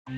अस्सलाम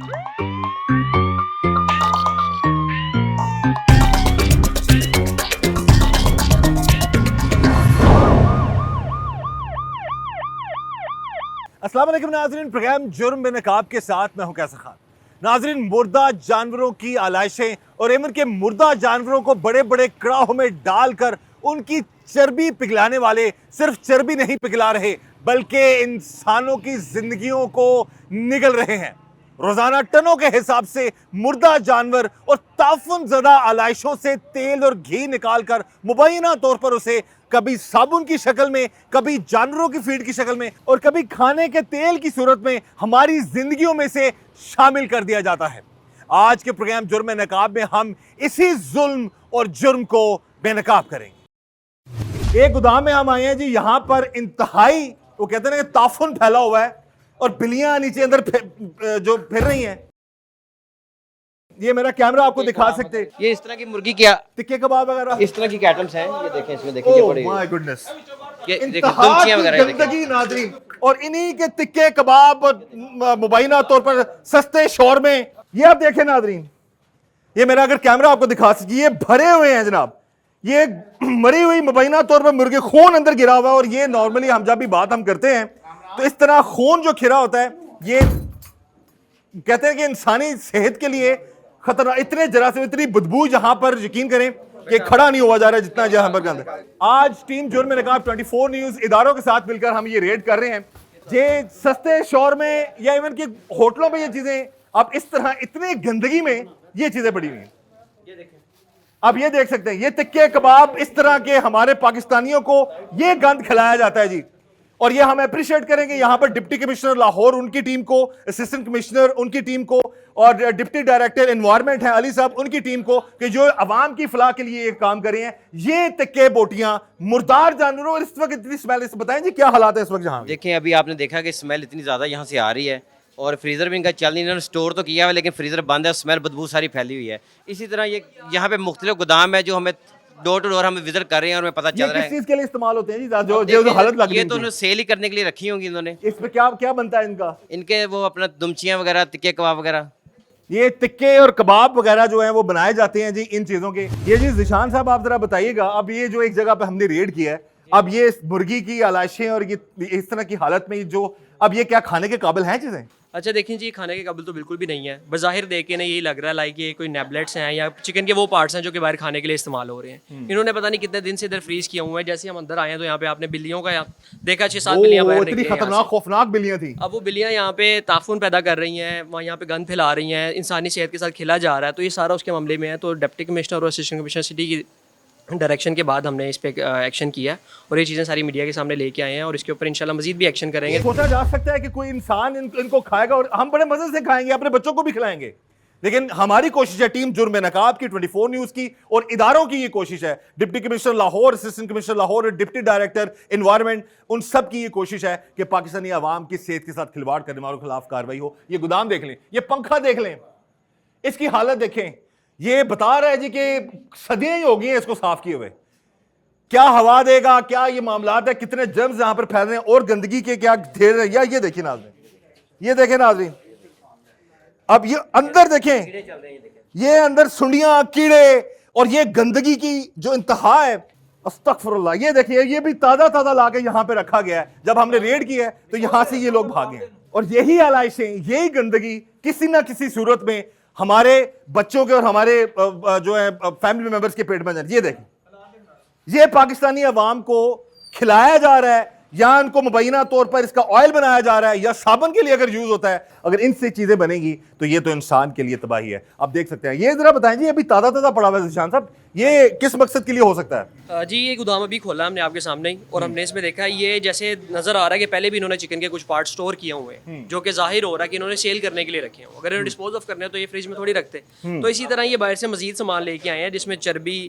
वालेकुम नाज़रीन, प्रोग्राम जुर्म में नकाब के साथ मैं हूं कैसर खान। नाज़रीन, मुर्दा जानवरों की आलाइशें और एमन के मुर्दा जानवरों को बड़े बड़े कड़ाहों में डालकर उनकी चर्बी पिघलाने वाले सिर्फ चर्बी नहीं पिघला रहे बल्कि इंसानों की जिंदगियों को निगल रहे हैं। रोजाना टनों के हिसाब से मुर्दा जानवर और ताफुन ज़दा आलाइशों से तेल और घी निकालकर मुबैना तौर पर उसे कभी साबुन की शक्ल में, कभी जानवरों की फीड की शक्ल में और कभी खाने के तेल की सूरत में हमारी जिंदगियों में से शामिल कर दिया जाता है। आज के प्रोग्राम जुर्म नकाब में हम इसी जुल्म और जुर्म को बेनकाब करेंगे। एक गोदाम में हम आए हैं जी, यहां पर इंतहाई वो कहते हैं ताफुन फैला हुआ है और बिल्लियां नीचे अंदर जो फिर रही हैं। ये मेरा कैमरा आपको दिखा सकते हैं। ये इस तरह की मुर्गी क्या टिक्के कबाब वगैरह इस तरह की आइटम्स हैं। ये देखें, इसमें देखें ये पड़ी माय गुडनेस, ये देखें इंतहा दुमचियां की वगैरह गंदगी नाज़रीन, और इन्हीं के टिक्के कबाब और मुबैना तौर पर सस्ते शोर में ये आप देखें नाज़रीन, ये मेरा अगर कैमरा आपको दिखा सके, ये भरे हुए हैं जनाब। ये मरी हुई मुबैना तौर पर मुर्गे, खून अंदर गिरा हुआ है। और ये नॉर्मली हम जब भी बात हम करते हैं तो इस तरह खून जो खिरा होता है, ये कहते हैं कि इंसानी सेहत के लिए खतरा, इतने जरासीम, इतनी बदबू यहां पर यकीन करें कि खड़ा नहीं हुआ जा रहा है जितना जहां पर गंद है। आज टीम जुर्म नकाब 24 न्यूज इदारों के साथ मिलकर हम ये रेड कर रहे हैं। ये सस्ते शोर में या इवन कि होटलों में ये चीजें आप इस तरह इतनी गंदगी में ये चीजें पड़ी हुई हैं। आप ये देख सकते हैं, ये टिक्के कबाब इस तरह के हमारे पाकिस्तानियों को ये गंद खिलाया जाता है जी। और ये हम अप्रिशिएट करेंगे यहां पर डिप्टी कमिश्नर लाहौर उनकी टीम को, असिस्टेंट कमिश्नर उनकी टीम को और डिप्टी डायरेक्टर एनवायरनमेंट है अली साहब उनकी टीम को कि जो अवाम की फलाह के लिए ये काम कर रहे हैं। ये टिक्के बोटियां मुर्दार जानवरों, और इस वक्त इतनी स्मेल, इस बताएं जी क्या हालात है इस वक्त जहां? देखें, अभी आपने देखा कि स्मेल इतनी ज़्यादा यहाँ से आ रही है और फ्रीज़र भी इनका चल नहीं, इन्होंने स्टोर तो किया हुआ है लेकिन फ्रीज़र बंद है, स्मेल बदबू सारी फैली हुई है। इसी तरह ये यहाँ पे मुख्तलिफ गोदाम है जो हमें डोर टू डोर हम विजिट कर रहे हैं और हमें पता चल रहा है किस चीज के लिए इस्तेमाल होते हैं जी, जो हालत लग रही ये है। तो उन्होंने सेल ही करने के लिए रखी होंगी इन्होंने। इसमें क्या क्या बनता है इनका? इनके वो अपना दुमचियाँ वगैरह, टिक्के कबाब वगैरह, ये टिक्के और कबाब वगैरह जो है वो बनाए जाते हैं जी इन चीजों के। ये जी जिशान साहब आप जरा बताइएगा, अब ये जो एक जगह पे हमने रेड किया है, अब ये मुर्गी की आलाइशें और ये इस तरह की हालत में जो, अब ये क्या खाने के काबिल हैं चीजें? अच्छा देखिए जी, खाने के काबिल तो बिल्कुल भी नहीं है। बज़ाहिर देख के ना यही लग रहा है लाइक ये कोई नेबलेट्स हैं या चिकन के वो पार्ट्स हैं जो कि बाहर खाने के लिए इस्तेमाल हो रहे हैं। इन्होंने पता नहीं कितने दिन से इधर फ्रीज किया हुआ है। जैसे हम अंदर आए हैं तो यहाँ पे आपने बिल्लियों का देखा, 6-7 बिल्लियाँ बाहर इतनी निकली हैं यहाँ खतरनाक से। खौफनाक बिल्लियां थी। अब वो बिल्लियाँ यहाँ पे ताफून पैदा कर रही हैं, वहाँ यहाँ पे गंद फैला रही हैं, इंसानी सेहत के साथ खिला जा रहा है। तो ये सारा उसके मामले में है। तो डिप्टी कमिश्नर और असिस्टेंट कमिश्नर सिटी की डायरेक्शन के बाद हमने इस पर एक्शन किया है और ये चीज़ें सारी मीडिया के सामने लेके आए हैं और इसके ऊपर इंशाल्लाह मजीद भी एक्शन करेंगे। सोचा जा सकता है कि कोई इंसान इनको खाएगा और हम बड़े मजे से खाएंगे, अपने बच्चों को भी खिलाएंगे। लेकिन हमारी कोशिश है, टीम जुर्म नकाब की 24 न्यूज की और इदारों की ये कोशिश है, deputy commissioner Lahore, assistant commissioner Lahore और डिप्टी डायरेक्टर एनवायरनमेंट, उन सब की ये कोशिश है कि पाकिस्तानी अवाम की सेहत के साथ खिलवाड़ करने वालों के खिलाफ कार्रवाई हो। ये गोदाम देख लें, ये पंखा देख लें, इसकी हालत देखें। ये बता रहा है जी कि सदियां ही हो गई हैं इसको साफ किए हुए। क्या हवा देगा, क्या ये मामलात है, कितने जर्म्स यहां पर फैल रहे हैं और गंदगी के क्या ढेर है। या ये देखिए नाज़रीन, ये देखें नाज़रीन, अब ये अंदर देखें, ये अंदर सुंडियां, कीड़े और ये गंदगी की जो इंतहा है, अस्तगफुरुल्लाह। ये देखिए, ये भी ताजा ताजा लाके यहां पे रखा गया है। जब हमने रेड किया है तो यहां से ये लोग भागे हैं और यही आलाइशें, यही गंदगी किसी ना किसी सूरत में हमारे बच्चों के और हमारे जो है फैमिली मेंबर्स के पेट में जाए। ये देखें, ये पाकिस्तानी अवाम को खिलाया जा रहा है या उनको मुबैना तौर पर इसका ऑयल बनाया जा रहा है या साबुन के लिए अगर यूज होता है। अगर इनसे चीजें बनेगी तो ये तो इंसान के लिए तबाही है। आप देख सकते हैं, ये जरा बताएं जी, अभी ताजा ताजा पड़ा हुआ है जिशान साहब, ये किस मकसद के लिए हो सकता है? जी ये गोदाम अभी खोला हमने आपके सामने ही और हमने इसमें देखा ये जैसे नज़र आ रहा है कि पहले भी इन्होंने चिकन के कुछ पार्ट स्टोर किए हुए हैं जो कि जाहिर हो रहा है कि इन्होंने सेल करने के लिए रखे हैं। अगर इन्होंने डिस्पोज ऑफ करने हैं तो ये फ्रिज में थोड़ी रखते। तो इसी तरह ये बाहर से मजीद सामान लेके आए हैं जिसमें चर्बी,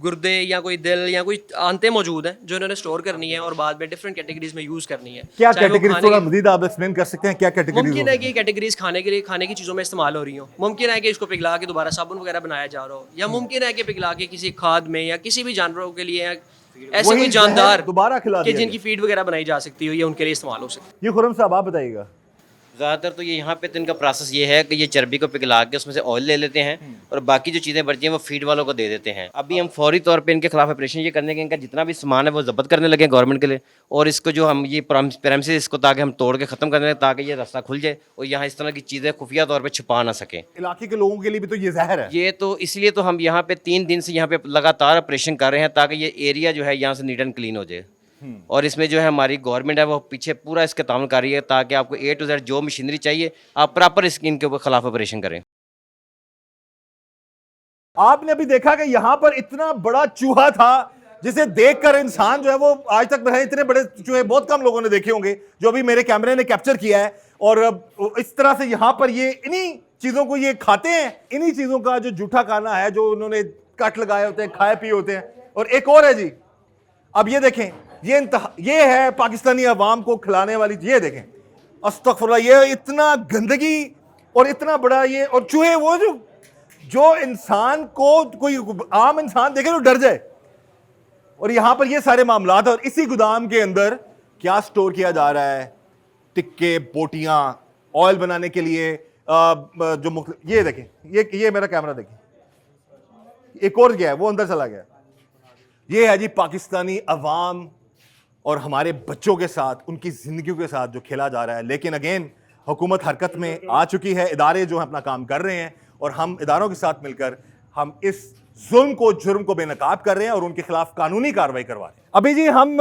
गुर्दे या कोई दिल या कोई आंतें मौजूद हैं जो इन्होंने स्टोर करनी है और बाद में डिफरेंट कैटेगरीज में यूज़ करनी है। क्या कैटेगरीज, थोड़ा मजीद आप एक्सप्लेन कर सकते हैं क्या कैटेगरीज? मुमकिन है कि कैटेगरीज खाने के लिए, खाने की चीज़ों में इस्तेमाल हो रही हो। मुमकिन है कि इसको पिघला के दोबारा साबुन वगैरह बनाया जा रहा हो, या मुमकिन है कि पिघला के किसी खाद में या किसी भी जानवरों के लिए ऐसे कोई जानदार दोबारा खिला कि जिनकी फीड वगैरह बनाई जा सकती हो या उनके लिए इस्तेमाल हो सकती है। ये खुरम साहब आप बताइएगा। ज़्यादातर तो ये यहाँ पे तो इनका प्रोसेस ये है कि ये चर्बी को पिघला के उसमें से ऑयल ले लेते हैं और बाकी जो चीज़ें बचती हैं वो फीड वालों को दे देते हैं। अभी हम फौरी तौर पे इनके खिलाफ ऑपरेशन ये करने के इनका जितना भी सामान है वो जब्त करने लगे गवर्नमेंट के लिए, और इसको जो हम ये प्रेमिसेस इसको ताकि हम तोड़ के ख़त्म कर दें ताकि ये रास्ता खुल जाए और यहाँ इस तरह की चीज़ें खुफिया तौर पर छुपा ना सकें। इलाके के लोगों के लिए भी तो ये जहर है। ये तो इसलिए तो हम यहाँ पे 3 दिन से यहाँ पे लगातार ऑपरेशन कर रहे हैं ताकि ये एरिया जो है यहाँ से नीट एंड क्लीन हो जाए। और इसमें जो है हमारी गवर्नमेंट है वो पीछे पूरा इसके ताउन कर रही है ताकि आपको A to Z जो मशीनरी चाहिए आप प्रॉपर इनके ऊपर खिलाफ ऑपरेशन करें। आपने अभी देखा कि यहां पर इतना बड़ा चूहा था जिसे देखकर इंसान जो है वो आज तक मैंने इतने बड़े चूहे बहुत कम लोगों ने देखे होंगे, जो अभी मेरे कैमरे ने कैप्चर किया है। और इस तरह से यहां पर ये इन्हीं चीजों को ये खाते हैं, इन्हीं चीजों का जो जूठा खाना है जो उन्होंने कट लगाए होते हैं, खाए पिए होते हैं। और एक और है जी, अब ये देखें, ये है पाकिस्तानी अवाम को खिलाने वाली, ये देखें अस्तगफुरुल्लाह, ये इतना गंदगी और इतना बड़ा ये, और चूहे वो जो इंसान को कोई आम इंसान देखे तो डर जाए। और यहां पर ये सारे मामलात, और इसी गोदाम के अंदर क्या स्टोर किया जा रहा है, टिक्के, बोटियां, ऑयल बनाने के लिए जो ये देखें, ये मेरा कैमरा देखें, एक और गया है वो अंदर चला गया। ये है जी पाकिस्तानी अवाम और हमारे बच्चों के साथ, उनकी जिंदगियों के साथ जो खेला जा रहा है। लेकिन अगेन हुकूमत हरकत में आ चुकी है, इदारे जो है अपना काम कर रहे हैं और हम इदारों के साथ मिलकर हम इस जुर्म को बेनकाब कर रहे हैं और उनके खिलाफ कानूनी कार्रवाई करवा रहे हैं। अभी जी हम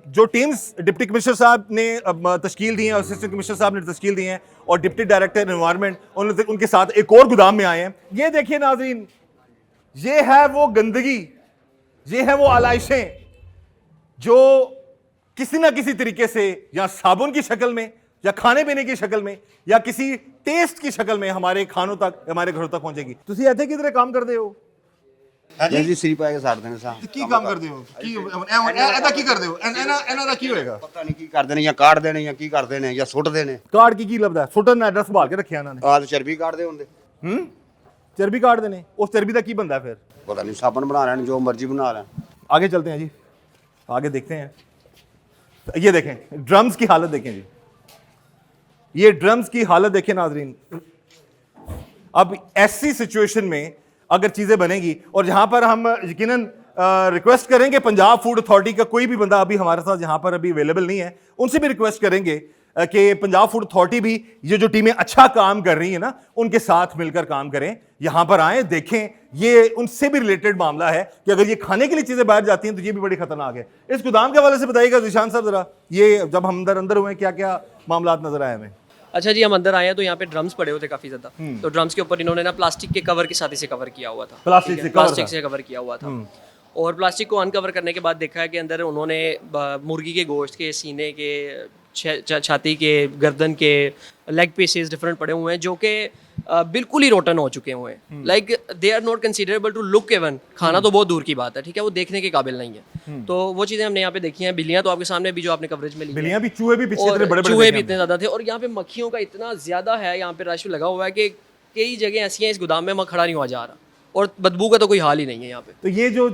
जो टीम्स डिप्टी कमिश्नर साहब ने तश्कील दी है, असिस्टेंट कमिश्नर साहब ने तश्कील दी है और डिप्टी डायरेक्टर एनवायरनमेंट उनके साथ एक और गोदाम में आए हैं। ये देखिए नाज़रीन, ये है वो गंदगी, ये है वो आलाइशें जो किसी ना किसी तरीके से या साबुन की शक्ल में या खाने पीने की शक्ल में या किसी टेस्ट की शक्ल में हमारे खानों तक, हमारे घरों तक पहुंचेगी। तुसी ऐसे किधरे काम करते हो? जी जी सिरी पाए के साथ देने सा की काम करते हो? ऐसा की करते हो? एना की होएगा? पता नहीं की कर देने या काट देने या की कर देने या सुट देने। कार्ड की लगता है? सुटन ना एड्रेस संभाल के रखिया इन्होंने। आ तो चर्बी काट दे होंगे। चर्बी काट देने, उस चर्बी का की बनता है फिर? पता नहीं साबुन बना रहे हैं, जो मर्जी बना रहे हैं। आगे चलते हैं जी, आगे देखते हैं। ये देखें ड्रम्स की हालत देखें जी, ये ड्रम्स की हालत देखें नाजरीन। अब ऐसी सिचुएशन में अगर चीजें बनेगी, और जहां पर हम यकीनन रिक्वेस्ट करेंगे पंजाब फूड अथॉरिटी का कोई भी बंदा अभी हमारे साथ यहां पर अभी अवेलेबल नहीं है, उनसे भी रिक्वेस्ट करेंगे कि पंजाब फूड अथॉरिटी भी ये जो टीमें अच्छा काम कर रही है ना, उनके साथ मिलकर काम करें, यहां पर आए, देखें। ये उनसे भी रिलेटेड मामला है कि अगर ये खाने के लिए चीजें बाहर जाती हैं तो ये भी बड़ी खतरनाक है। इस गोदाम के हवाले से बताइएगा जिशान साहब जरा, ये जब हम अंदर हुए क्या क्या मामला नजर आए हमें? अच्छा जी, हम अंदर आए हैं तो यहाँ पे ड्रम्स पड़े हुए थे काफ़ी ज़्यादा। तो ड्रम्स के ऊपर इन्होंने ना प्लास्टिक के कवर के साथ इसे कवर किया हुआ था। प्लास्टिक से कवर किया हुआ था। और प्लास्टिक को अनकवर करने के बाद देखा है कि अंदर उन्होंने मुर्गी के गोश्त के, सीने के, छाती के, गर्दन के लेग पीसेस डिफरेंट पड़े हुए हैं जो कि बिल्कुल ही रोटन हो चुके हुए हैं। Like they are not considerable to look even, खाना तो बहुत दूर की बात है, ठीक है, वो देखने के काबिल नहीं है। तो वो चीज़ें हमने यहाँ पे देखी हैं। बिल्लियाँ तो आपके सामने भी जो आपने कवरेज में ली, बिल्लियाँ भी, चूहे भी पीछे इतने बड़े-बड़े चूहे भी इतने ज़्यादा थे। और यहाँ पे मक्खियों का इतना ज़्यादा है, यहाँ पे रश लगा हुआ है कि कई जगह ऐसी हैं इस गोदाम में मैं खड़ा नहीं हुआ जा रहा, और बदबू का तो कोई हाल ही नहीं है यहाँ पे। तो ये जो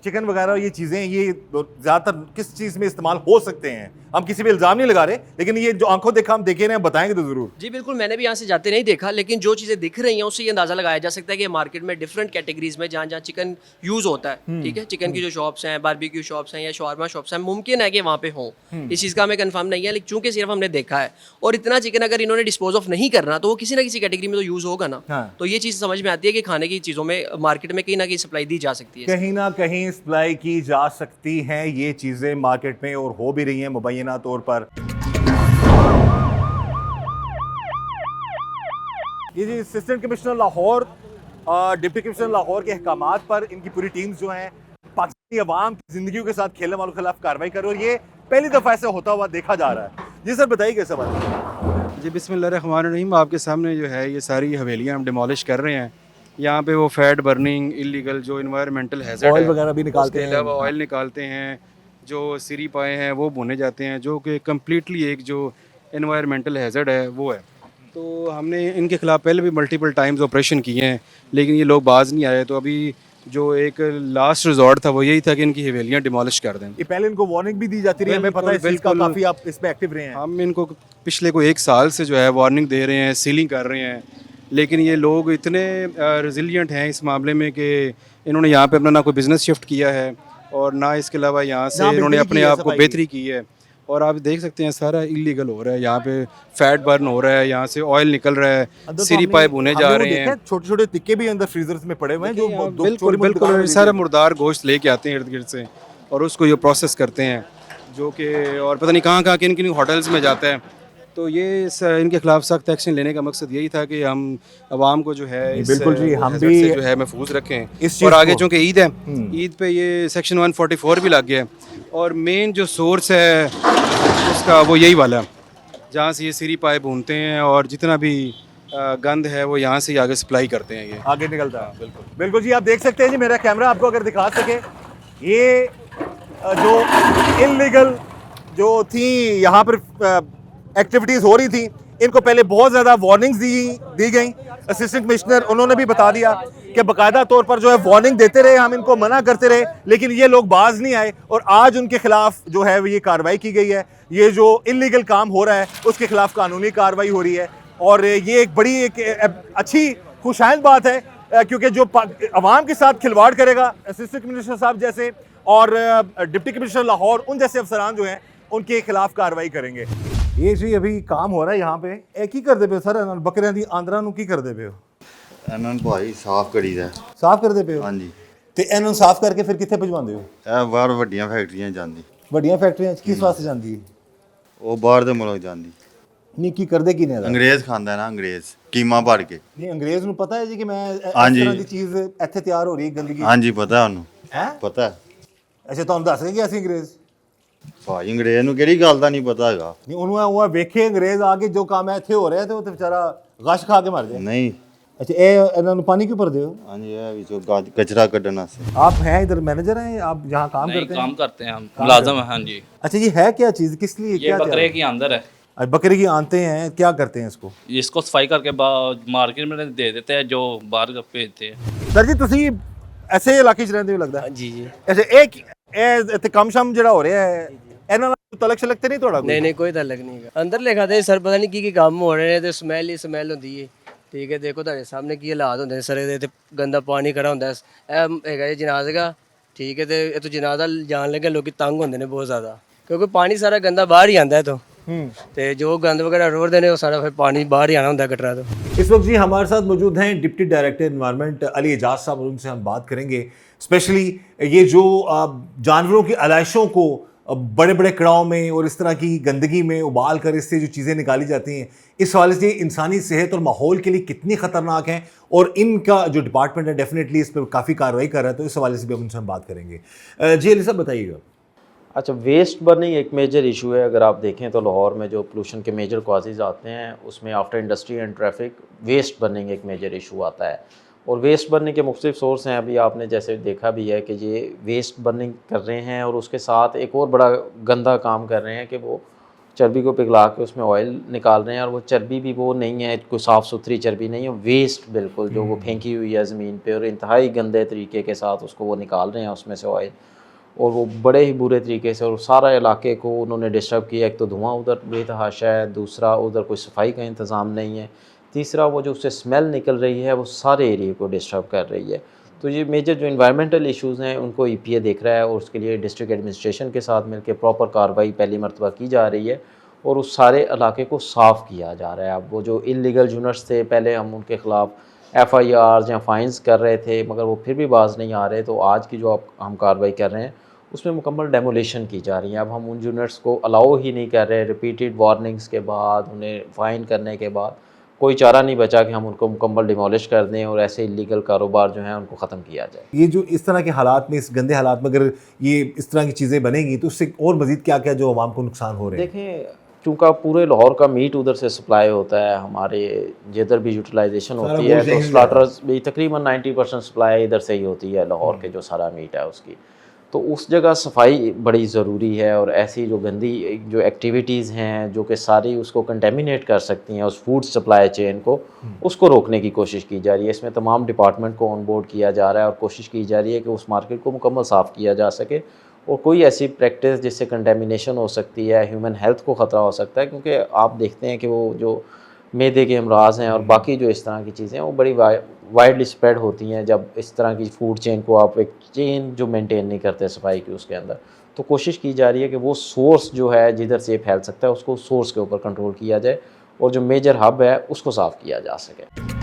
चिकन वगैरह ये चीज़ें, ये ज़्यादातर किस चीज़ में इस्तेमाल हो सकते हैं? हम किसी पे इल्ज़ाम नहीं लगा रहे, लेकिन ये जो आंखों देखा हम देखे रहे हैं, बताएंगे तो ज़रूर। जी बिल्कुल, मैंने भी यहाँ से जाते नहीं देखा, लेकिन जो चीज़ें दिख रही हैं उससे ये अंदाज़ा लगाया जा सकता है कि मार्केट में डिफरेंट कैटेगरीज में जहाँ जहाँ चिकन यूज़ होता है, ठीक है, चिकन की जो शॉप्स हैं, बारबेक्यू शॉप्स हैं या शॉर्मा शॉप्स हैं, मुमकिन है कि वहाँ पे हों। इस चीज़ का हमें कंफर्म नहीं है, लेकिन चूंकि सिर्फ हमने देखा है, और इतना चिकन अगर इन्होंने डिस्पोज ऑफ नहीं करना तो वो किसी ना किसी कैटेगरी में तो यूज़ होगा ना। तो ये चीज़ समझ में आती है कि खाने की चीज़ों में मार्केट में कहीं ना कहीं सप्लाई दी जा सकती है, कहीं ना कहीं सप्लाई की जा सकती हैं ये चीज़ें मार्केट में, और हो भी रही हैं मुबैना तौर पर। ये जी assistant commissioner Lahore, deputy commissioner Lahore के अहकामात पर इनकी पूरी टीम्स जो हैं पाकिस्तानी अवाम की जिंदगियों के साथ खेलने वालों के खिलाफ कार्रवाई कर रही है, और ये पहली दफ़ा ऐसा होता हुआ देखा जा रहा है। जी सर बताइए कैसा बात? जी बिस्मिल्लाहिर्रहमानिर्रहीम, आपके सामने जो है ये सारी हवेलियाँ हम डिमोलिश कर रहे हैं। यहाँ पे वो फैट बर्निंग इलीगल जो इन्वायरमेंटल हैज़र्ड ऑयल वगैरह भी निकालते हैं, ऑयल निकालते हैं, जो सिरी पाए हैं वो भुने जाते हैं, जो कि कम्प्लीटली एक जो इन्वायरमेंटल हैज़र्ड है वो है। तो हमने इनके खिलाफ पहले भी मल्टीपल टाइम्स ऑपरेशन किए हैं, लेकिन ये लोग बाज नहीं आए। तो अभी जो एक लास्ट रिजॉर्ट था वो यही था कि इनकी हवेलियाँ डिमोलिश कर दें। ये पहले इनको वार्निंग भी दी जाती रही है, हमें पता है, इसका काफ़ी आप इसमें एक्टिव रहे हैं। हम इनको पिछले कोई 1 साल से जो है वार्निंग दे रहे हैं, सीलिंग कर रहे हैं, लेकिन ये लोग इतने रेजिलिएंट हैं इस मामले में कि इन्होंने यहाँ पे अपना ना कोई बिज़नेस शिफ्ट किया है और ना इसके अलावा यहाँ से यहाँ इन्होंने बेहतरी अपने की है, आप को सफाई की। बेहतरी की है। और आप देख सकते हैं सारा इलीगल हो रहा है, यहाँ पे फैट बर्न हो रहा है, यहाँ से ऑयल निकल रहा है, अंदर तो सीरी हमने- पाइप भुने जा हमने वो रहे देखा हैं। है, छोटे-छोटे टिक्के भी अंदर फ्रीजर्स में पड़े हुए हैं जो यहाँ दो- बिल्कुल छोटी-मोटी दुकानों बिल्कुल में सारा मिलते हैं। मुर्दार गोश्त लेके आते हैं इर्द गिर्द से और उसको ये प्रोसेस करते हैं, जो कि और पता नहीं कहाँ किन किन होटल्स में जाता है। तो ये इनके खिलाफ सख्त एक्शन लेने का मकसद यही था कि हम आवाम को जो है इस बिल्कुल जी, हम हैज़र्ड भी से जो है महफूज रखें। इस और चीज़ आगे को- चूँकि ईद है, ईद पे ये सेक्शन 144 भी लग गया है और मेन जो सोर्स है उसका वो यही वाला, जहाँ से ये सीरी पाइप भूनते हैं और जितना भी गंद है वो यहाँ से ही आगे सप्लाई करते हैं ये। आगे निकलता है। बिल्कुल जी, आप देख सकते हैं जी, मेरा कैमरा आपको अगर दिखा सके, ये जो इलीगल जो थी यहाँ पर एक्टिविटीज़ हो रही थी, इनको पहले बहुत ज़्यादा वार्निंग्स दी गई। असिस्टेंट कमिश्नर उन्होंने भी बता दिया कि बाकायदा तौर पर जो है वार्निंग देते रहे, हम इनको मना करते रहे, लेकिन ये लोग बाज नहीं आए और आज उनके खिलाफ जो है ये कार्रवाई की गई है। ये जो इलीगल काम हो रहा है उसके खिलाफ कानूनी कार्रवाई हो रही है और ये एक बड़ी अच्छी खुशहाल बात है, क्योंकि जो अवाम के साथ खिलवाड़ करेगा असिस्टेंट कमिश्नर साहब जैसे और डिप्टी कमिश्नर लाहौर उन जैसे अफसरान जो हैं उनके खिलाफ कार्रवाई करेंगे। ये जी अभी काम हो रहा है यहाँ पे, की कर दे पे सर बकरियां दी आंदरा की कर दे पे ਇਹਨਾਂ ਨੂੰ ਭਾਈ ਸਾਫ਼ ਕਰੀਦਾ। साफ कर दे पे ਹਾਂਜੀ ਤੇ ਇਹਨਾਂ ਨੂੰ ਸਾਫ਼ ਕਰਕੇ ਫਿਰ ਕਿੱਥੇ ਭਜਵਾਉਂਦੇ ਹੋ? ਇਹ ਬਾਹਰ ਵੱਡੀਆਂ ਫੈਕਟਰੀਆਂ ਜਾਂਦੀ, ਵੱਡੀਆਂ ਫੈਕਟਰੀਆਂ ਚ ਕਿਸ ਵਾਸਤੇ ਜਾਂਦੀ ਹੈ? ਉਹ ਬਾਹਰ ਦੇ ਮੁਲਕ ਜਾਂਦੀ। ਨਹੀਂ ਕੀ ਕਰਦੇ ਕੀ ਨੇ ਅੰਗਰੇਜ਼ ਖਾਂਦਾ ਨਾ, ਅੰਗਰੇਜ਼ ਕੀਮਾ ਭਰ ਕੇ। ਨਹੀਂ ਅੰਗਰੇਜ਼ ਨੂੰ ਪਤਾ ਹੈ ਜੀ ਕਿ ਮੈਂ ਇਸ ਹਾਂਜੀ। ਤਰ੍ਹਾਂ ਦੀ ਚੀਜ਼ ਇੱਥੇ ਤਿਆਰ ਹੋ ਰਹੀ ਹੈ ਗੰਦਗੀ ਹਾਂਜੀ ਪਤਾ ਉਹਨੂੰ, ਹੈ। ਪਤਾ। ਅੱਛਾ ਤੁਹਾਨੂੰ ਦੱਸ ਰਹੇ ਕਿ ਅਸੀਂ ਅੰਗਰੇਜ਼ ਭਾਈ ਅੰਗਰੇਜ਼ ਨੂੰ ਕਿਹੜੀ ਗੱਲ ਦਾ ਨਹੀਂ ਪਤਾ ਹੈਗਾ। ਨਹੀਂ ਉਹਨੂੰ ਉਹ ਵੇਖੇ ਅੰਗਰੇਜ਼ ਆ ਕੇ ਜੋ ਕੰਮ ਇੱਥੇ ਹੋ ਰਿਹਾ ਤੇ ਉਹ ਤੇ ਵਿਚਾਰਾ ਗਸ਼ ਖਾ ਕੇ ਮਰ ਜਾਏ। ਨਹੀਂ अच्छा ये ਇਹਨਾਂ ਨੂੰ ਪਾਣੀ क्यों भरते हो? ਹਾਂਜੀ ਇਹ ਵਿੱਚੋਂ ਕਚਰਾ ਕੱਢਣ ਵਾਸਤੇ। आप हैं इधर मैनेजर हैं, आप यहाँ काम नहीं, करते हैं? काम करते हैं हम, मुलाजम हैं। हाँ जी, अच्छा ये है क्या चीज़, किस लिए ये क्या बकरे की अंदर है। अच्छा, बकरे की आंते हैं, क्या करते हैं इसको? इसको सफाई करके मार्केट में दे देते हैं, जो बाहर का भेजते हैं। सर जी ਤੁਸੀਂ ਐਸੇ ਇਲਾਕੇ 'ਚ ਰਹਿੰਦੇ ਹੋ ਲੱਗਦਾ ਹੈ? जी जी ਅੱਛਾ ਇਹ ਇੱਥੇ ਕੰਮ ਸ਼ਮ ਜਿਹੜਾ ਹੋ ਰਿਹਾ ਹੈ ਇਹਨਾਂ ਨਾਲ ਤਲਕ ਸ਼ਲਕ ਤੇ ਨਹੀਂ ਤੁਹਾਡਾ ਕੋਈ? नहीं नहीं कोई तलक नहीं है अंदर लिखा था सर पता नहीं की काम हो रहे हैं तो स्मैल ही स्मैल होती है ठीक है देखो ਤੁਹਾਡੇ ਸਾਹਮਣੇ ਕੀ ਹਾਲਾਤ ਹੁੰਦੇ ਨੇ ਸਰ ਇਹਦੇ ਤੇ ਗੰਦਾ ਪਾਣੀ ਖੜਾ ਹੁੰਦਾ ਇਹ ਹੈਗਾ ਜੀ ਜਨਾਜ਼ੇ ਦਾ ਠੀਕ ਹੈ ਤੇ ਇਹ ਤੋਂ ਜਨਾਜ਼ਾ ਜਾਣ ਲੱਗੇ ਲੋਕੀ ਤੰਗ ਹੁੰਦੇ ਨੇ ਬਹੁਤ ਜ਼ਿਆਦਾ ਕਿਉਂਕਿ ਪਾਣੀ ਸਾਰਾ ਗੰਦਾ ਬਾਹਰ ਹੀ ਆਂਦਾ ਹੈ ਤੋਂ ਤੇ ਜੋ ਗੰਦ ਵਗੈरह ਰੋੜਦੇ ਨੇ ਉਹ ਸਾਰਾ ਫਿਰ ਪਾਣੀ ਬਾਹਰ ही आना होता है गटरा तो। इस वक्त जी हमारे साथ मौजूद हैं deputy director environment Ali Ejaz साहब और उनसे हम बात करेंगे स्पेशली ये जो जानवरों की आलाइशों को बड़े बड़े कड़ाव में और इस तरह की गंदगी में उबाल कर इससे जो चीज़ें निकाली जाती हैं इस हवाले से इंसानी सेहत और माहौल के लिए कितनी ख़तरनाक हैं और इनका जो डिपार्टमेंट है डेफिनेटली इस पर काफ़ी कार्रवाई कर रहा है, तो इस हवाले से भी उनसे हम बात करेंगे। जी अली साहब बताइएगा। अच्छा, वेस्ट बर्निंग एक मेजर इशू है। अगर आप देखें तो लाहौर में जो पोल्यूशन के मेजर कॉजेज़ आते हैं उसमें after industry and traffic waste burning एक मेजर इशू आता है और वेस्ट बर्निंग के मुख्तलिफ सोर्स हैं। अभी आपने जैसे देखा भी है कि ये वेस्ट बर्निंग कर रहे हैं और उसके साथ एक और बड़ा गंदा काम कर रहे हैं कि वो चर्बी को पिघला के उसमें ऑयल निकाल रहे हैं और वो चर्बी भी वो नहीं है कोई साफ़ सुथरी चर्बी नहीं है, वेस्ट बिल्कुल जो वो फेंकी हुई है ज़मीन पे और इंतहाई गंदे तरीके के साथ उसको वो निकाल रहे हैं उसमें से ऑयल और वो बड़े ही बुरे तरीके से और सारा इलाके को उन्होंने डिस्टर्ब किया। एक तो धुआं उधर बेतहाशा है, दूसरा उधर कोई सफाई का इंतज़ाम नहीं है, तीसरा वो जो उससे स्मेल निकल रही है वो सारे एरिए को डिस्टर्ब कर रही है। तो ये मेजर जो इन्वायरमेंटल इश्यूज़ हैं उनको EPA देख रहा है और उसके लिए डिस्ट्रिक्ट एडमिनिस्ट्रेशन के साथ मिलकर प्रॉपर कार्रवाई पहली मरतबा की जा रही है और उस सारे इलाके को साफ़ किया जा रहा है। अब वो जो इलीगल यूनिट्स थे पहले हम उनके ख़िलाफ़ FIRs या फ़ाइन्स कर रहे थे मगर वो फिर भी बाज नहीं आ रहे, तो आज की जो हम कार्रवाई कर रहे हैं उसमें मुकम्मल डेमोलेशन की जा रही है। अब हम उन यूनिट्स को अलाउ ही नहीं कर रहे, रिपीटेड वार्निंग्स के बाद उन्हें फ़ाइन करने के बाद कोई चारा नहीं बचा कि हम उनको मुकम्मल डिमोलिश कर दें और ऐसे इलीगल कारोबार जो हैं उनको ख़त्म किया जाए। ये जो इस तरह के हालात में, इस गंदे हालात में अगर ये इस तरह की चीज़ें बनेंगी तो उससे और मज़ीद क्या क्या जो आवाम को नुकसान हो रहे हैं? देखें, चूँकि पूरे लाहौर का मीट उधर से सप्लाई होता है, हमारे जिधर भी यूटिलाइजेशन होती है तो स्लाटर्स भी तकरीबन 90% सप्लाई इधर से ही होती है लाहौर के जो सारा मीट है उसकी, तो उस जगह सफाई बड़ी ज़रूरी है और ऐसी जो गंदी जो एक्टिविटीज़ हैं जो कि सारी उसको कंटेमिनेट कर सकती हैं उस फूड सप्लाई चेन को, उसको रोकने की कोशिश की जा रही है। इसमें तमाम डिपार्टमेंट को ऑन बोर्ड किया जा रहा है और कोशिश की जा रही है कि उस मार्केट को मुकम्मल साफ़ किया जा सके और कोई ऐसी प्रैक्टिस जिससे कंटेमिनेशन हो सकती है, ह्यूमन हेल्थ को ख़तरा हो सकता है, क्योंकि आप देखते हैं कि वो जो मैदे के अमराज हैं और बाकी जो इस तरह की चीज़ें हैं वो बड़ी वाइडली स्प्रेड होती हैं जब इस तरह की फूड चेन को आप एक चेन जो मेंटेन नहीं करते सफाई की उसके अंदर। तो कोशिश की जा रही है कि वो सोर्स जो है जिधर से फैल सकता है उसको सोर्स के ऊपर कंट्रोल किया जाए और जो मेजर हब है उसको साफ़ किया जा सके।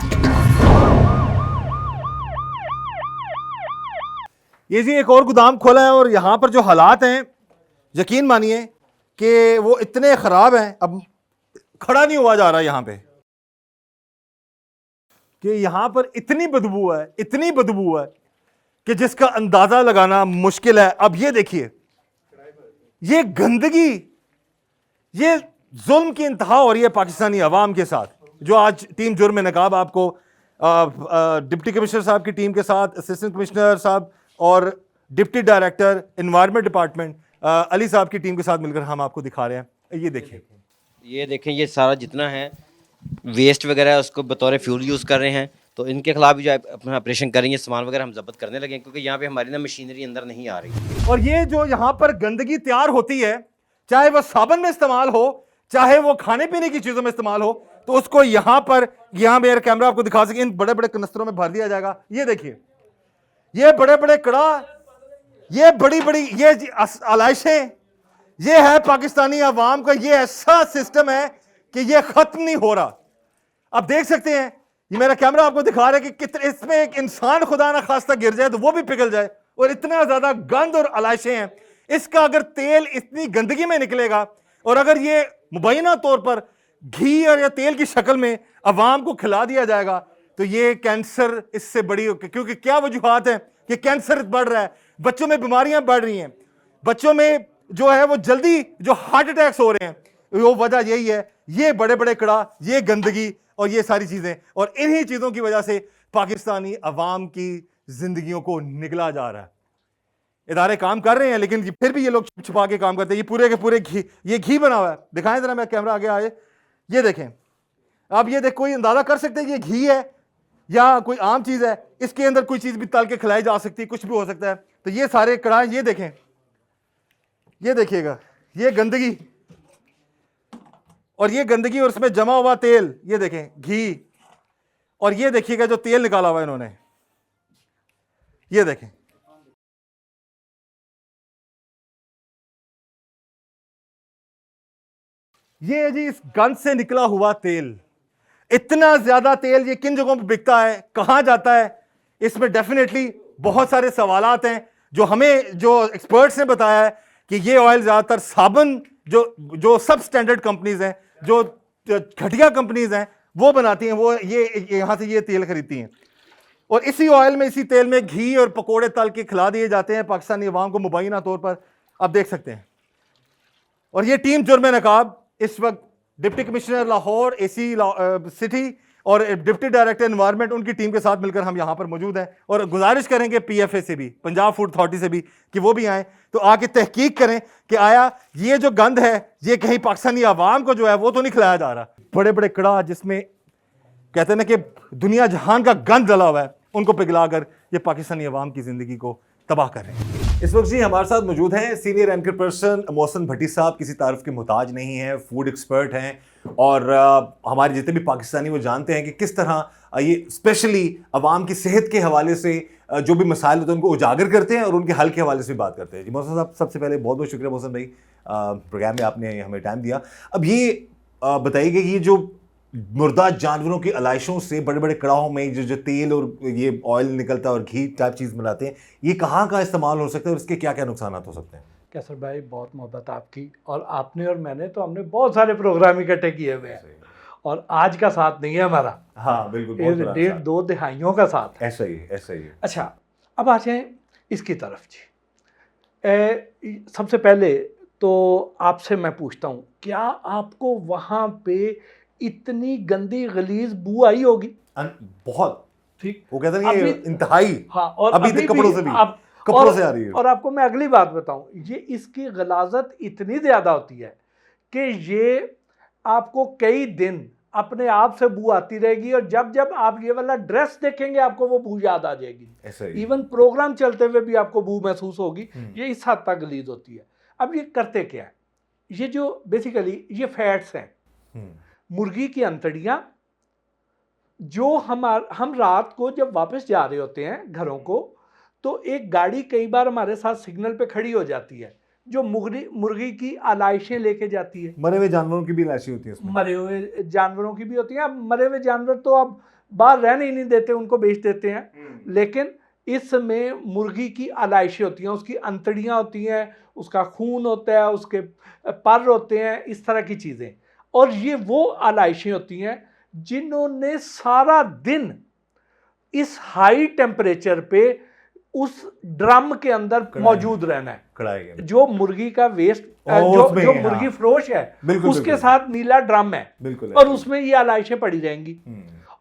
ये जी एक और गोदाम खोला है और यहाँ पर जो हालात हैं यकीन मानिए कि वो इतने ख़राब हैं, अब खड़ा नहीं हुआ जा रहा यहाँ पे, कि यहाँ पर इतनी बदबू है कि जिसका अंदाज़ा लगाना मुश्किल है। अब ये देखिए, ये गंदगी, ये जुल्म की इंतहा हो रही है पाकिस्तानी अवाम के साथ। जो आज टीम जुर्म नकाब आपको डिप्टी कमिश्नर साहब की टीम के साथ, असिस्टेंट कमिश्नर साहब और deputy director environment department Ali साहब की टीम के साथ मिलकर हम आपको दिखा रहे हैं। ये देखें, ये सारा जितना है वेस्ट वगैरह है उसको बतौर फ्यूल यूज़ कर रहे हैं, तो इनके खिलाफ भी जो अपना ऑपरेशन करेंगे, सामान वगैरह हम जब्त करने लगे क्योंकि यहाँ पे हमारी ना मशीनरी अंदर नहीं आ रही। और ये जो यहाँ पर गंदगी तैयार होती है, चाहे वह साबुन में इस्तेमाल हो, चाहे वो खाने पीने की चीज़ों में इस्तेमाल हो, तो उसको यहाँ पर, यहाँ मेरा कैमरा आपको दिखा सके, इन बड़े बड़े कनस्तरों में भर दिया जाएगा। ये देखिए, ये बड़े बड़े कड़ा, ये बड़ी बड़ी ये आलाइशें, ये है पाकिस्तानी अवाम का ये ऐसा सिस्टम है कि ये खत्म नहीं हो रहा। आप देख सकते हैं, ये मेरा कैमरा आपको दिखा रहा है कि कितने इसमें एक इंसान खुदा ना खास्ता गिर जाए तो वो भी पिघल जाए, और इतना ज्यादा गंद और आलाइशें हैं। इसका अगर तेल इतनी गंदगी में निकलेगा और अगर ये मुबैना तौर पर घी और या तेल की शक्ल में अवाम को खिला दिया जाएगा तो ये कैंसर इससे बड़ी, क्योंकि क्या वजूहात है कि कैंसर बढ़ रहा है, बच्चों में बीमारियां बढ़ रही हैं, बच्चों में जो है वो जल्दी जो हार्ट अटैक्स हो रहे हैं, वो वजह यही है, ये बड़े बड़े कड़ा, ये गंदगी और ये सारी चीजें। और इन्हीं चीजों की वजह से पाकिस्तानी अवाम की जिंदगियों को निगला जा रहा है। इदारे काम कर रहे हैं लेकिन फिर भी ये लोग छुपा के काम करते हैं। ये पूरे के पूरे घी, ये घी बना हुआ है, दिखाएं जरा, मैं कैमरा आगे आए, ये देखें आप, ये देख, कोई अंदाजा कर सकते हैं ये घी है या कोई आम चीज है, इसके अंदर कोई चीज भी तल के खिलाई जा सकती है, कुछ भी हो सकता है। तो ये सारे कड़ाहे, ये देखें, ये देखिएगा, ये गंदगी और ये गंदगी और उसमें जमा हुआ तेल, ये देखें घी, और ये देखिएगा जो तेल निकाला हुआ इन्होंने, ये देखें। ये है जी इस गंद से निकला हुआ तेल। इतना ज्यादा तेल ये किन जगहों पर बिकता है, कहां जाता है, इसमें डेफिनेटली बहुत सारे सवालात हैं। जो हमें जो एक्सपर्ट्स ने बताया है कि ये ऑयल ज्यादातर साबुन जो सब स्टैंडर्ड कंपनीज हैं, जो घटिया कंपनीज हैं वो बनाती हैं, वो ये यहां से ये तेल खरीदती हैं और इसी ऑयल में, इसी तेल में घी और पकोड़े तल के खिला दिए जाते हैं पाकिस्तानी अवाम को मुबैना तौर पर, आप देख सकते हैं। और ये टीम जुर्म नकाब इस वक्त deputy commissioner Lahore, AC city और डिप्टी डायरेक्टर एनवायरनमेंट, उनकी टीम के साथ मिलकर हम यहाँ पर मौजूद हैं और गुजारिश करेंगे पीएफए से भी, पंजाब फूड अथॉरिटी से भी, कि वो भी आएँ तो आके तहकीक करें कि आया ये जो गंद है ये कहीं पाकिस्तानी आवाम को जो है वो तो नहीं खिलाया जा रहा। बड़े बड़े कड़ा जिसमें कहते हैं ना कि दुनिया जहान का गंद डला हुआ है, उनको पिघलाकर ये पाकिस्तानी अवाम की ज़िंदगी को तबाह कर रहे हैं। इस वक्त जी हमारे साथ मौजूद हैं सीनियर एंकर पर्सन मोहसिन भट्टी साहब, किसी तारीफ के मोहताज नहीं हैं, फूड एक्सपर्ट हैं और हमारे जितने भी पाकिस्तानी वो जानते हैं कि किस तरह ये स्पेशली अवाम की सेहत के हवाले से जो भी मसाइल होते हैं उनको उजागर करते हैं और उनके हल के हवाले से भी बात करते हैं। जी मोहसिन साहब, सबसे पहले बहुत बहुत शुक्रिया मोहसिन भाई, प्रोग्राम में आपने हमें टाइम दिया। अब ये बताइए कि ये जो मुर्दा जानवरों की अलाइशों से बड़े बड़े कड़ाहों में जो तेल और ये ऑयल निकलता है और घी टाइप चीज़ मिलाते हैं, ये कहाँ का इस्तेमाल हो सकता है और इसके क्या क्या नुकसान हो सकते हैं? कैसर भाई, बहुत मोहब्बत आपकी, और आपने और मैंने तो हमने बहुत सारे प्रोग्राम इकट्ठे किए हुए हैं और आज का साथ नहीं है हमारा। हाँ बिल्कुल, 1.5-2 दहाइयों का साथ है। ऐसा ही। अच्छा, अब आ जाए इसकी तरफ जी। सबसे पहले तो आपसे मैं पूछता हूँ, क्या आपको वहाँ पे इतनी गंदी गलीज बू आई होगी? बहुत, ठीक, वो कहते हैं ये इंतहाई। हाँ, और अभी कपड़ों से भी, कपड़ों से आ रही है। और आपको मैं अगली बात बताऊं, ये इसकी गलाजत इतनी ज़्यादा होती है कि ये आपको कई दिन अपने आप से बू आती रहेगी, और जब जब आप ये वाला ड्रेस देखेंगे आपको वो बू याद आ जाएगी। ऐसा ही। इवन प्रोग्राम चलते हुए भी आपको बू महसूस होगी। ये इस हद तक गलीज होती है। अब ये करते क्या है, ये जो बेसिकली ये फैट्स हैं, मुर्गी की अंतड़ियाँ, जो हम रात को जब वापस जा रहे होते हैं घरों को, तो एक गाड़ी कई बार हमारे साथ सिग्नल पे खड़ी हो जाती है जो मुर्गी की आलाइशें लेके जाती है। मरे हुए जानवरों की भी लाशें होती हैं उसमें। मरे हुए जानवरों की भी होती हैं। अब मरे हुए जानवर तो अब बाहर रहने ही नहीं देते, उनको बेच देते हैं। लेकिन इसमें मुर्गी की आलाइशें होती हैं, उसकी अंतड़ियाँ होती हैं, उसका खून होता है, उसके पर होते हैं, इस तरह की चीज़ें। और ये वो आलाइशें होती हैं जिन्होंने सारा दिन इस हाई टेम्परेचर पे उस ड्रम के अंदर मौजूद रहना है। कढ़ाई में जो मुर्गी का वेस्ट, जो मुर्गी फरोश है, उसके साथ नीला ड्रम है, बिल्कुल, और उसमें ये आलाइशें पड़ी रहेंगी।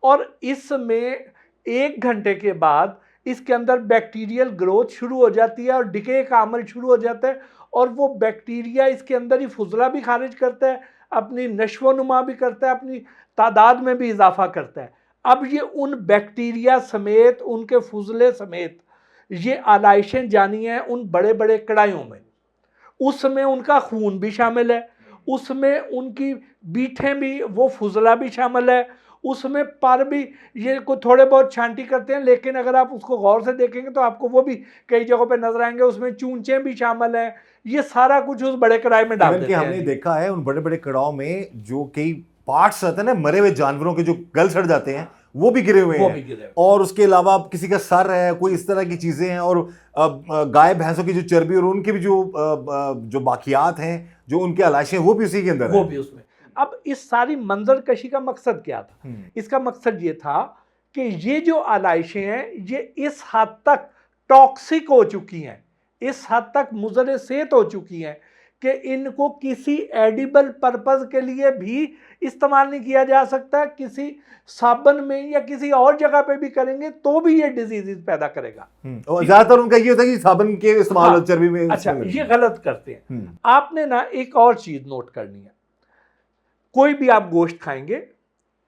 और इसमें 1 घंटे के बाद इसके अंदर बैक्टीरियल ग्रोथ शुरू हो जाती है और डिके का अमल शुरू हो जाता है, और वो बैक्टीरिया इसके अंदर ही फुजला भी खारिज करता है, अपनी नश्वनुमा भी करता है, अपनी तादाद में भी इजाफा करता है। अब ये उन बैक्टीरिया समेत, उनके फुजले समेत ये आलाइशें जानी हैं उन बड़े बड़े कढ़ाइयों में। उसमें उनका खून भी शामिल है, उसमें उनकी बीठें भी, वो फुजला भी शामिल है, उसमें पर भी ये को थोड़े बहुत छांटी करते हैं, लेकिन अगर आप उसको गौर से देखेंगे तो आपको वो भी कई जगहों पे नजर आएंगे, उसमें चूंचे भी शामिल हैं। ये सारा कुछ उस बड़े कढ़ाई में डाल देते हैं। हमने देखा है उन बड़े बड़े कड़ाहों में जो कई पार्ट्स रहते हैं ना मरे हुए जानवरों के, जो गल सड़ जाते हैं, वो भी गिरे हुए हैं। और उसके अलावा किसी का सर है, कोई इस तरह की चीजें हैं, और गाय भैंसों की जो चर्बी और उनकी भी जो बाकियात हैं, जो उनके आलाइशें, वो भी उसी के अंदर वो भी उसमें। अब इस सारी मंजर कशी का मकसद क्या था? इसका मकसद ये था कि ये जो आलाइशें हैं ये इस हद तक टॉक्सिक हो चुकी हैं, इस हद तक मुज़र सेहत हो चुकी हैं कि इनको किसी एडिबल पर्पस के लिए भी इस्तेमाल नहीं किया जा सकता। किसी साबन में या किसी और जगह पे भी करेंगे तो भी ये डिजीज पैदा करेगा। और ज्यादातर उनका ये होता है कि साबन के इस्तेमाल, हाँ, चर्बी में। अच्छा, ये गलत करते हैं। आपने ना एक और चीज नोट करनी है, कोई भी आप गोश्त खाएंगे,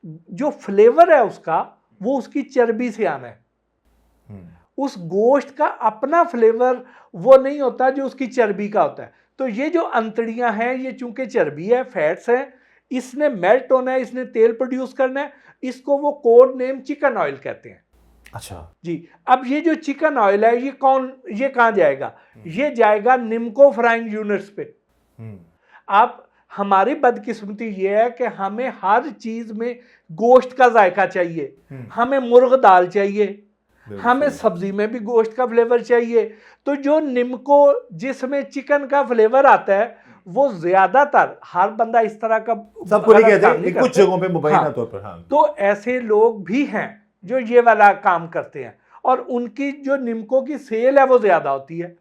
जो फ्लेवर है उसका वो उसकी चर्बी से आना है। उस गोश्त का अपना फ्लेवर वो नहीं होता जो उसकी चर्बी का होता है। तो ये जो अंतड़ियां हैं, ये चूंकि चर्बी है, फैट्स है, इसने मेल्ट होना है, इसने तेल प्रोड्यूस करना है, इसको वो कोड नेम चिकन ऑयल कहते हैं। अच्छा जी। अब ये जो चिकन ऑयल है ये कहाँ जाएगा? ये जाएगा निम्को फ्राइंग यूनिट्स पे। आप, हमारी बदकिस्मती ये है कि हमें हर चीज में गोश्त का जायका चाहिए, हमें मुर्ग दाल चाहिए, हमें सब्जी में भी गोश्त का फ्लेवर चाहिए। तो जो निम्को, जिसमें चिकन का फ्लेवर आता है, वो ज्यादातर हर बंदा इस तरह का सबको नहीं कहते, कुछ जगहों पे मुबैना तौर पर। हाँ। तो ऐसे लोग भी हैं जो ये वाला काम करते हैं, और उनकी जो निम्को की सेल है वो ज्यादा होती है,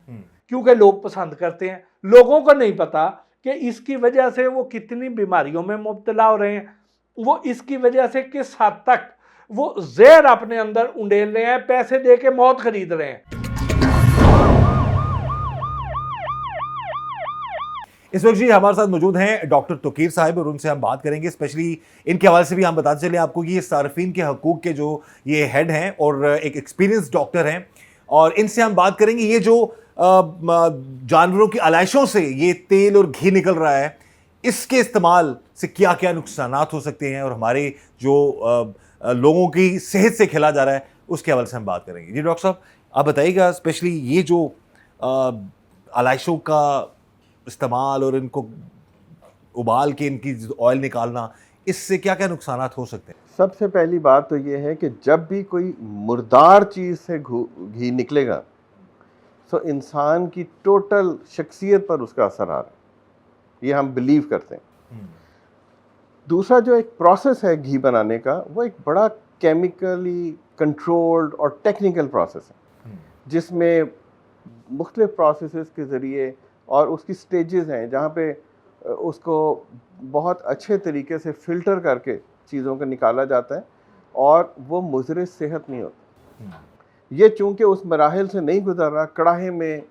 क्योंकि लोग पसंद करते हैं। लोगों को नहीं पता कि इसकी वजह से वो कितनी बीमारियों में मुब्तला हो रहे हैं, वो इसकी वजह से किस हद तक वो जहर अपने अंदर उंडेल रहे हैं, पैसे दे के मौत खरीद रहे हैं। इस वक्त जी हमारे साथ मौजूद हैं डॉक्टर तोकीर साहब, और उनसे हम बात करेंगे स्पेशली इनके हवाले से भी हम बताते चले आपको कि ये सार्फिन के हकूक के जो ये हेड हैं और एक एक्सपीरियंस डॉक्टर हैं, और इनसे हम बात करेंगे ये जो जानवरों की आलाइशों से ये तेल और घी निकल रहा है, इसके इस्तेमाल से क्या क्या नुकसानात हो सकते हैं, और हमारे जो लोगों की सेहत से खेला जा रहा है उसके हवाले से हम बात करेंगे। जी डॉक्टर साहब, आप बताइएगा स्पेशली ये जो आलाइशों का इस्तेमाल और इनको उबाल के इनकी ऑयल निकालना, इससे क्या क्या नुकसानात हो सकते हैं? सबसे पहली बात तो ये है कि जब भी कोई मुर्दार चीज़ से घी निकलेगा तो इंसान की टोटल शख्सियत पर उसका असर आ रहा है, ये हम बिलीव करते हैं। दूसरा जो एक प्रोसेस है घी बनाने का, वो एक बड़ा केमिकली कंट्रोल्ड और टेक्निकल प्रोसेस है, जिसमें मुख्तलिफ प्रोसेसेस के ज़रिए और उसकी स्टेजेस हैं जहाँ पे उसको बहुत अच्छे तरीके से फ़िल्टर करके चीज़ों को निकाला जाता है, और वो मुज़र सेहत नहीं होता। ये चूँकि उस मराहिल से नहीं गुजर रहा, कड़ाहे में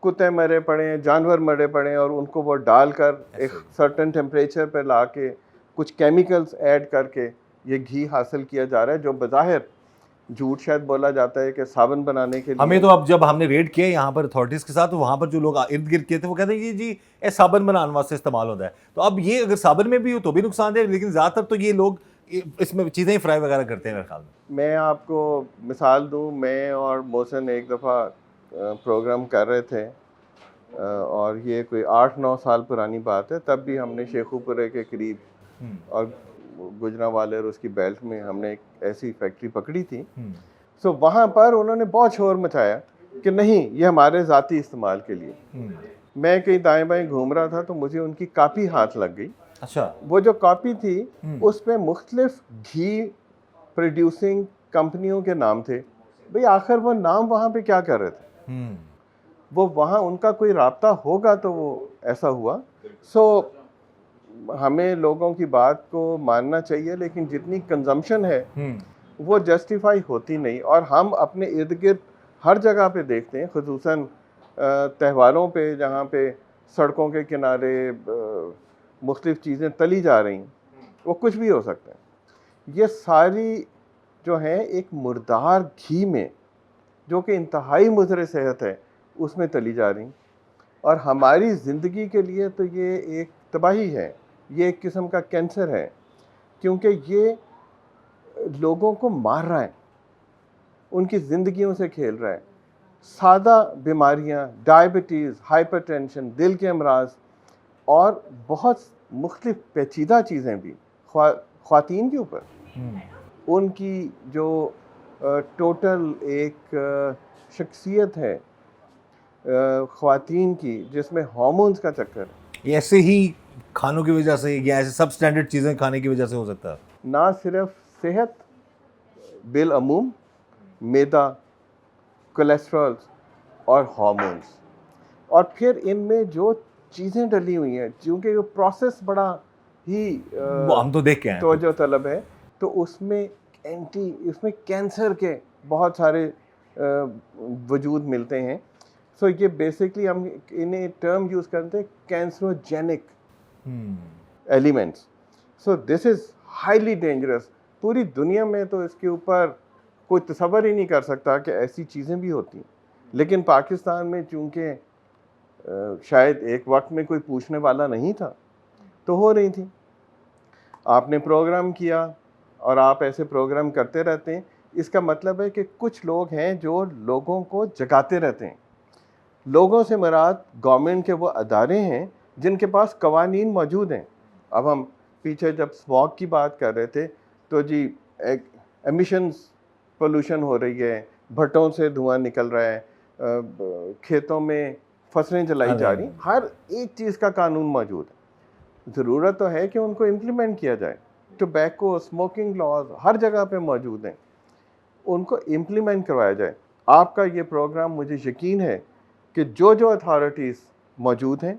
कुत्ते मरे पड़े हैं, जानवर मरे पड़े हैं, और उनको वो डालकर एक सर्टेन टेम्परेचर पर ला के कुछ केमिकल्स ऐड करके ये घी हासिल किया जा रहा है, जो बज़ाहिर झूठ शायद बोला जाता है कि साबुन बनाने के लिए। हमें तो अब जब हमने रेड किया यहाँ पर अथॉरिटीज़ के साथ, तो वहाँ पर जो लोग इर्द गिर्द किए थे वो कहते हैं कि जी ये साबुन बनाने वास्ते इस्तेमाल होता है। तो अब ये अगर साबुन में भी हो तो भी नुकसानदेह, लेकिन ज़्यादातर तो ये लोग इसमें चीज़ें फ्राई वगैरह करते हैं मेरे ख्याल में। मैं आपको मिसाल दूं, मैं और मोहसिन एक दफ़ा प्रोग्राम कर रहे थे और ये कोई 8-9 साल पुरानी बात है। तब भी हमने शेखुपुरे के करीब और गुजरांवाले और उसकी बेल्ट में हमने एक ऐसी फैक्ट्री पकड़ी थी। सो वहाँ पर उन्होंने बहुत शोर मचाया कि नहीं, ये हमारे ज़ाती इस्तेमाल के लिए। मैं कहीं दाएं बाएं घूम रहा था तो मुझे उनकी कापी हाथ लग गई। अच्छा। वो जो कॉपी थी उसमें मुख्तलिफ घी प्रोड्यूसिंग कंपनियों के नाम थे। भाई आखिर वो नाम वहाँ पे क्या कर रहे थे? वो वहाँ उनका कोई राब्ता होगा तो वो ऐसा हुआ। सो हमें लोगों की बात को मानना चाहिए, लेकिन जितनी कंजम्पशन है वो जस्टिफाई होती नहीं। और हम अपने इर्द गिर्द हर जगह पे देखते हैं, खुसूसन त्योहारों पे जहाँ पे सड़कों के किनारे मुख्तलिफ चीज़ें तली जा रही हैं, वो कुछ भी हो सकता है। ये सारी जो हैं एक मुर्दार घी में, जो कि इंतहाई मुज़र सेहत है, उसमें तली जा रही। और हमारी ज़िंदगी के लिए तो ये एक तबाही है, ये एक किस्म का कैंसर है, क्योंकि ये लोगों को मार रहा है, उनकी ज़िंदगियों से खेल रहा है। सादा बीमारियां, डायबिटीज़, हाइपरटेंशन, दिल के अमराज और बहुत मुख्तलिफ पेचीदा चीज़ें भी ख़्वातीन के ऊपर, उनकी जो टोटल एक शख्सियत है ख़्वातीन की, जिसमें हार्मोन्स का चक्कर है। ये ऐसे ही खानों की वजह से या ऐसे सब स्टैंडर्ड चीज़ें खाने की वजह से हो सकता है। ना सिर्फ सेहत, बिल अमूम मैदा, कोलेस्ट्रॉल और हार्मोन्स, और फिर इनमें जो चीज़ें डली हुई हैं, क्योंकि वो प्रोसेस बड़ा ही वो हम तो देख के आए हैं। तो जो तलब है, तो उसमें इसमें कैंसर के बहुत सारे वजूद मिलते हैं। सो ये बेसिकली हम इन्हें टर्म यूज़ करते हैं carcinogenic elements. So this is highly dangerous. पूरी दुनिया में तो इसके ऊपर कोई तसव्वुर ही नहीं कर सकता कि ऐसी चीज़ें भी होती हैं, लेकिन पाकिस्तान में चूँकि शायद एक वक्त में कोई पूछने वाला नहीं था, तो हो रही थी। आपने प्रोग्राम किया और आप ऐसे प्रोग्राम करते रहते हैं, इसका मतलब है कि कुछ लोग हैं जो लोगों को जगाते रहते हैं। लोगों से मुराद गवर्नमेंट के वो अदारे हैं जिनके पास कवानीन मौजूद हैं। अब हम पीछे जब स्मॉग की बात कर रहे थे, तो जी एक एमिशंस पोल्यूशन हो रही है, भट्टों से धुआं निकल रहा है, खेतों में फसलें जलाई जा रही, हर एक चीज़ का कानून मौजूद है। ज़रूरत तो है कि उनको इम्प्लीमेंट किया जाए। टोबैको, स्मोकिंग लॉज हर जगह पे मौजूद हैं, उनको इम्प्लीमेंट करवाया जाए। आपका ये प्रोग्राम, मुझे यकीन है कि जो अथॉरिटीज़ मौजूद हैं,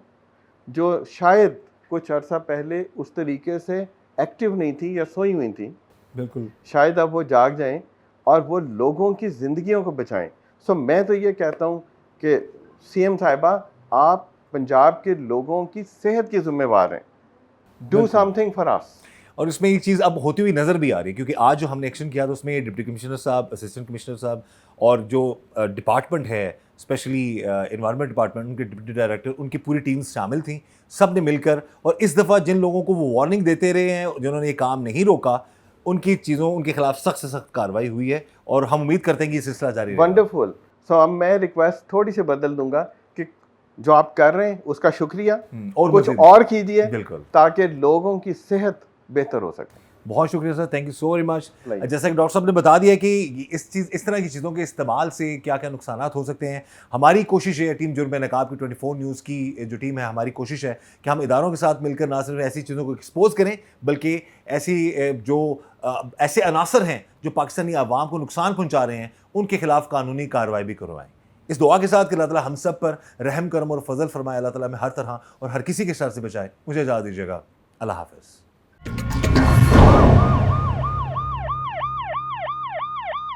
जो शायद कुछ अर्सा पहले उस तरीके से एक्टिव नहीं थी या सोई हुई थी, बिल्कुल शायद अब वो जाग जाएं और वो लोगों की ज़िंदगियों को बचाएं। सो मैं तो ये कहता हूँ कि सीएम साहिबा, आप पंजाब के लोगों की सेहत की ज़िम्मेवार हैं। Do something for us. और इसमें एक चीज़ अब होती हुई नज़र भी आ रही है, क्योंकि आज जो हमने एक्शन किया था उसमें डिप्टी कमिश्नर साहब, असिस्टेंट कमिश्नर साहब और जो डिपार्टमेंट है, स्पेशली एनवायरनमेंट डिपार्टमेंट, उनके डिप्टी डायरेक्टर, उनकी पूरी टीम शामिल थी, सब ने मिलकर। और इस दफ़ा जिन लोगों को वो वार्निंग देते रहे हैं, जिन्होंने ये काम नहीं रोका, उनकी चीज़ों, उनके खिलाफ सख्त से सख्त कार्रवाई हुई है और हम उम्मीद करते हैं कि ये सिलसिला जारी रहेगा। वंडरफुल। सो अब मैं रिक्वेस्ट थोड़ी सी बदल दूंगा कि जो आप कर रहे हैं उसका शुक्रिया, और कुछ मज़ीद और कीजिए, बिल्कुल, ताकि लोगों की सेहत बेहतर हो सके। बहुत शुक्रिया sir, thank you so very much. जैसा कि डॉक्टर साहब ने बता दिया कि इस तरह की चीज़ों के इस्तेमाल से क्या क्या नुकसान हो सकते हैं। हमारी कोशिश है, टीम जुर्म नकाब की 24 न्यूज़ की जो टीम है, हमारी कोशिश है कि हम इदारों के साथ मिलकर ना सिर्फ ऐसी चीज़ों को एक्सपोज करें, बल्कि ऐसे अनासर हैं जो पाकिस्तानी आवाम को नुकसान पहुँचा रहे हैं, उनके खिलाफ कानूनी कार्रवाई भी करवाएं। इस दुआ के साथ कि अल्लाह ताला हम सब पर रहम करम और फजल फरमाए, अल्लाह ताला हमें हर तरह और हर किसी के शर से बचाए। मुझे इजाज़त दीजिएगा। अल्लाह हाफ़िज़।